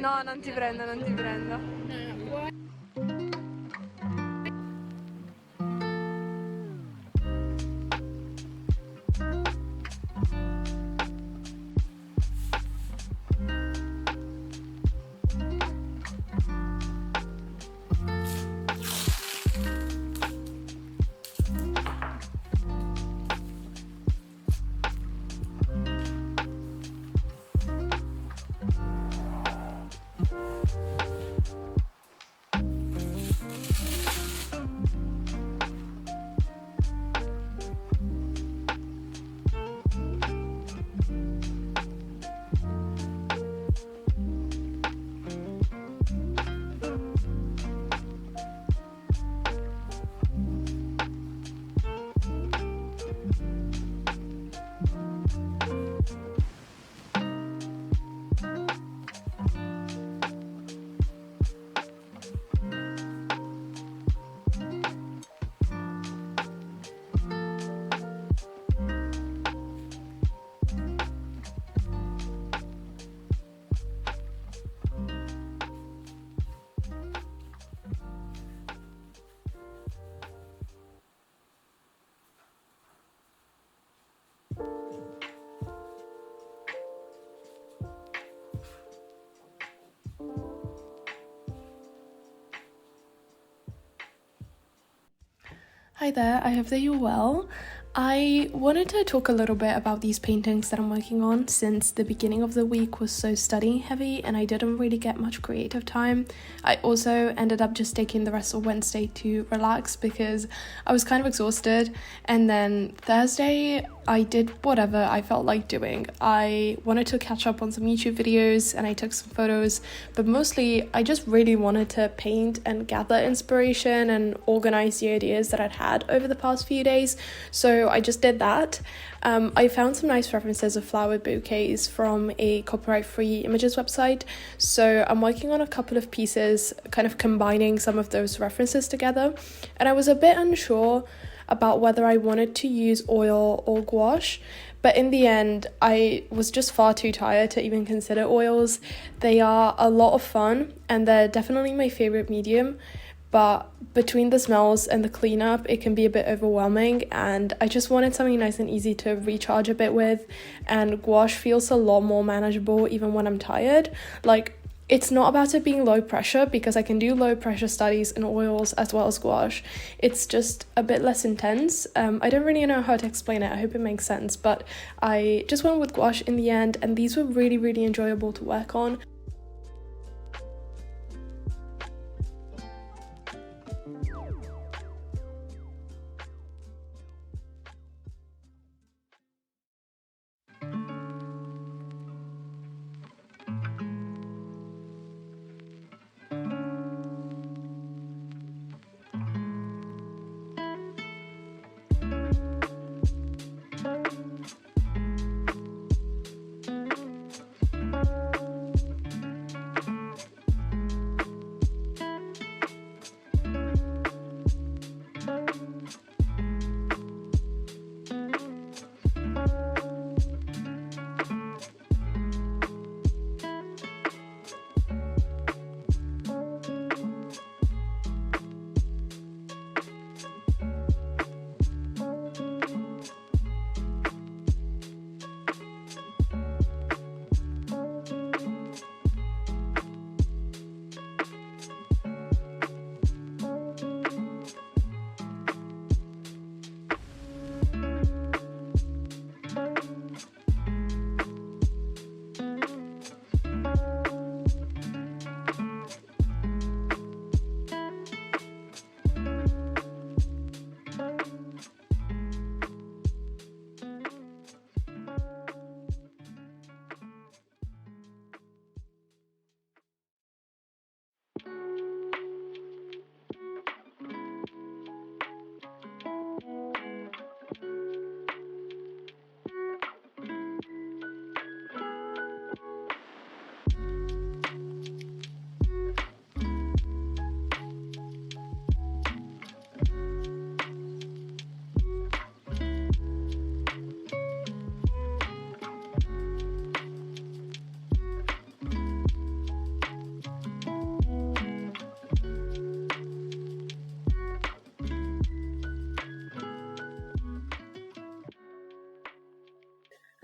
No, non ti prendo, non ti prendo. Hi there, I hope that you're well. I wanted to talk a little bit about these paintings that I'm working on since the beginning of the week was so study heavy and I didn't really get much creative time. I also ended up just taking the rest of Wednesday to relax because I was kind of exhausted, and then Thursday I did whatever I felt like doing. I wanted to catch up on some YouTube videos and I took some photos, but mostly I just really wanted to paint and gather inspiration and organize the ideas that I'd had over the past few days. So I just did that. I found some nice references of flower bouquets from a copyright-free images website. So I'm working on a couple of pieces, kind of combining some of those references together. And I was a bit unsure about whether I wanted to use oil or gouache, but in the end I was just far too tired to even consider oils. They are a lot of fun and they're definitely my favorite medium, but between the smells and the cleanup it can be a bit overwhelming, and I just wanted something nice and easy to recharge a bit with, and gouache feels a lot more manageable even when I'm tired. Like, it's not about it being low pressure because I can do low pressure studies in oils as well as gouache. It's just a bit less intense. I don't really know how to explain it. I hope it makes sense, but I just went with gouache in the end, and these were really, really enjoyable to work on.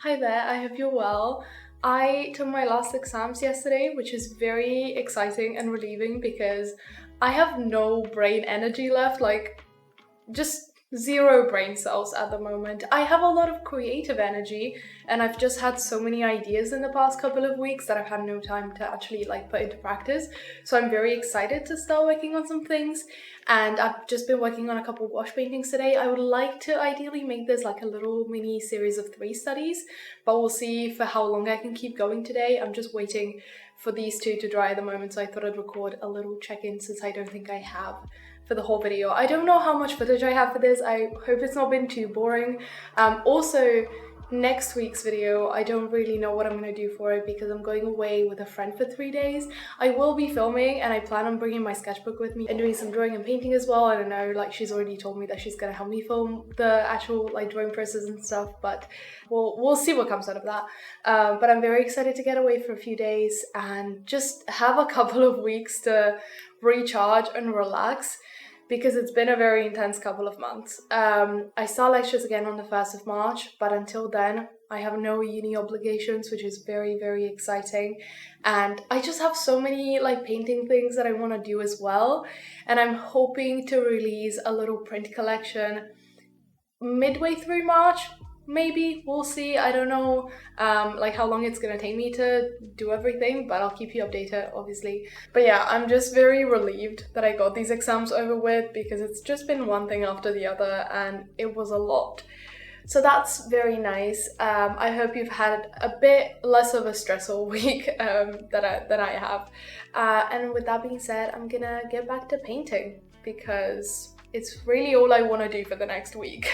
Hi there, I hope you're well. I took my last exams yesterday, which is very exciting and relieving because I have no brain energy left, like just zero brain cells at the moment. I have a lot of creative energy and I've just had so many ideas in the past couple of weeks that I've had no time to actually put into practice. So I'm very excited to start working on some things, and I've just been working on a couple of wash paintings today. I would like to ideally make this like a little mini series of 3 studies, but we'll see for how long I can keep going today. I'm just waiting for these two to dry at the moment, so I thought I'd record a little check-in since I don't think I have for the whole video. I don't know how much footage I have for this. I hope it's not been too boring. Also, next week's video, I don't really know what I'm going to do for it because I'm going away with a friend for 3 days. I will be filming and I plan on bringing my sketchbook with me and doing some drawing and painting as well. I don't know, she's already told me that she's going to help me film the actual drawing process and stuff, but we'll see what comes out of that. But I'm very excited to get away for a few days and just have a couple of weeks to recharge and relax, because it's been a very intense couple of months. I start lectures again on the 1st of March, but until then, I have no uni obligations, which is very, very exciting. And I just have so many painting things that I want to do as well. And I'm hoping to release a little print collection midway through March. Maybe, we'll see. I don't know how long it's gonna take me to do everything, but I'll keep you updated, obviously. But yeah, I'm just very relieved that I got these exams over with, because it's just been one thing after the other and it was a lot. So that's very nice. I hope you've had a bit less of a stressful week than I have. And with that being said, I'm gonna get back to painting because it's really all I want to do for the next week.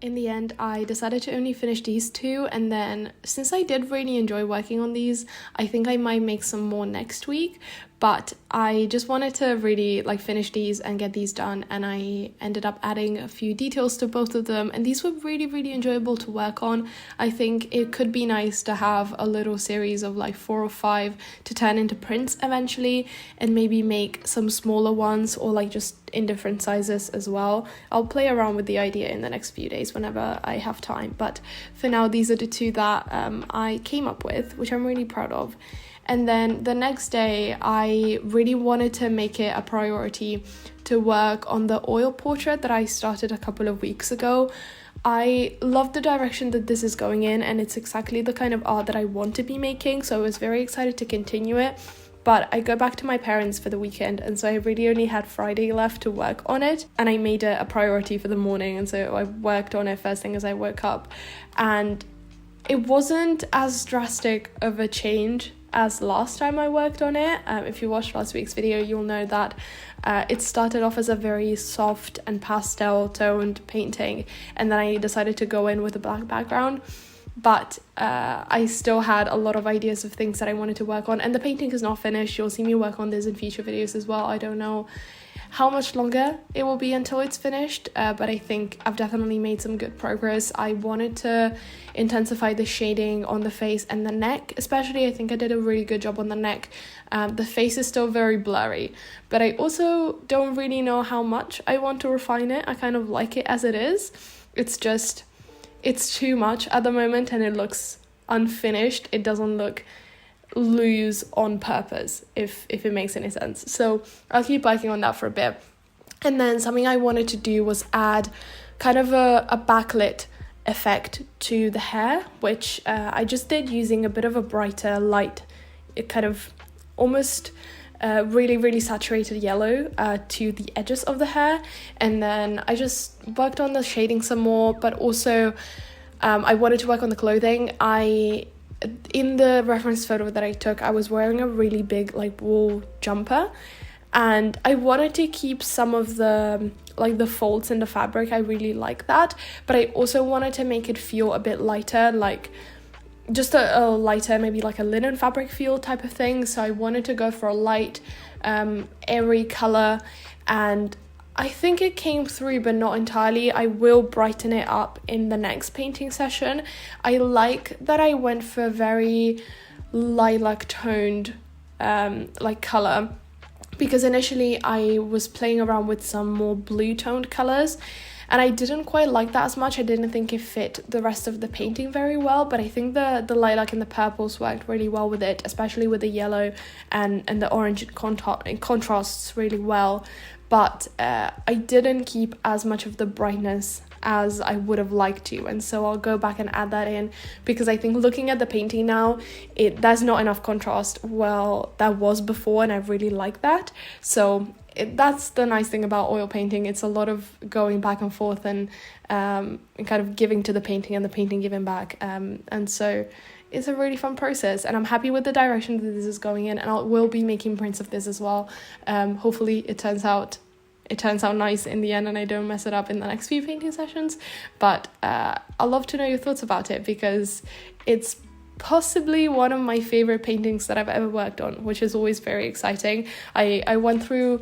In the end, I decided to only finish these 2, and then since I did really enjoy working on these, I think I might make some more next week, but I just wanted to really finish these and get these done, and I ended up adding a few details to both of them, and these were really, really enjoyable to work on. I think it could be nice to have a little series of 4 or 5 to turn into prints eventually, and maybe make some smaller ones or just in different sizes as well. I'll play around with the idea in the next few days whenever I have time, but for now these are the 2 that I came up with, which I'm really proud of. And then the next day, I really wanted to make it a priority to work on the oil portrait that I started a couple of weeks ago. I love the direction that this is going in, and it's exactly the kind of art that I want to be making, so I was very excited to continue it. But I go back to my parents for the weekend, and so I really only had Friday left to work on it, and I made it a priority for the morning, and so I worked on it first thing as I woke up. And it wasn't as drastic of a change as last time I worked on it. If you watched last week's video, you'll know that it started off as a very soft and pastel toned painting, and then I decided to go in with a black background. But I still had a lot of ideas of things that I wanted to work on, and the painting is not finished. You'll see me work on this in future videos as well. I don't know how much longer it will be until it's finished, but I think I've definitely made some good progress. I wanted to intensify the shading on the face and the neck, especially. I think I did a really good job on the neck. The face is still very blurry, but I also don't really know how much I want to refine it. I kind of like it as it is. It's too much at the moment and it looks unfinished. It doesn't look loose on purpose, if it makes any sense. So I'll keep working on that for a bit. And then something I wanted to do was add kind of a backlit effect to the hair, which I just did using a bit of a brighter light, it kind of almost really, really saturated yellow to the edges of the hair. And then I just worked on the shading some more, but also I wanted to work on the clothing. In the reference photo that I took, I was wearing a really big wool jumper, and I wanted to keep some of the like the folds in the fabric. I really like that, but I also wanted to make it feel a bit lighter, like just a lighter, maybe like a linen fabric feel type of thing. So I wanted to go for a light airy color, and I think it came through, but not entirely. I will brighten it up in the next painting session. I like that I went for a very lilac toned like color, because initially I was playing around with some more blue toned colors, and I didn't quite like that as much. I didn't think it fit the rest of the painting very well, but I think the lilac and the purples worked really well with it, especially with the yellow and the orange. It contrasts really well, but I didn't keep as much of the brightness as I would have liked to, and so I'll go back and add that in, because I think looking at the painting now, there's not enough contrast. Well, that was before, and I really like that. So that's the nice thing about oil painting. It's a lot of going back and forth and kind of giving to the painting and the painting giving back, and so it's a really fun process, and I'm happy with the direction that this is going in, and I will be making prints of this as well. Hopefully it turns out nice in the end and I don't mess it up in the next few painting sessions, but I'd love to know your thoughts about it, because it's possibly one of my favorite paintings that I've ever worked on, which is always very exciting. I went through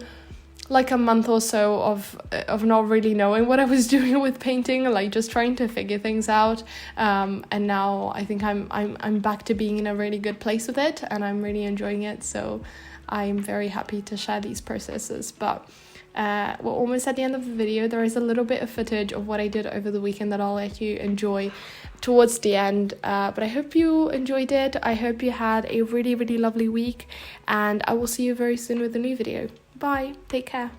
like a month or so of not really knowing what I was doing with painting, like just trying to figure things out, and now I think I'm back to being in a really good place with it, and I'm really enjoying it, so I'm very happy to share these processes. But we're almost at the end of the video. There is a little bit of footage of what I did over the weekend that I'll let you enjoy towards the end, but I hope you enjoyed it. I hope you had a really, really lovely week, and I will see you very soon with a new video. Bye, take care.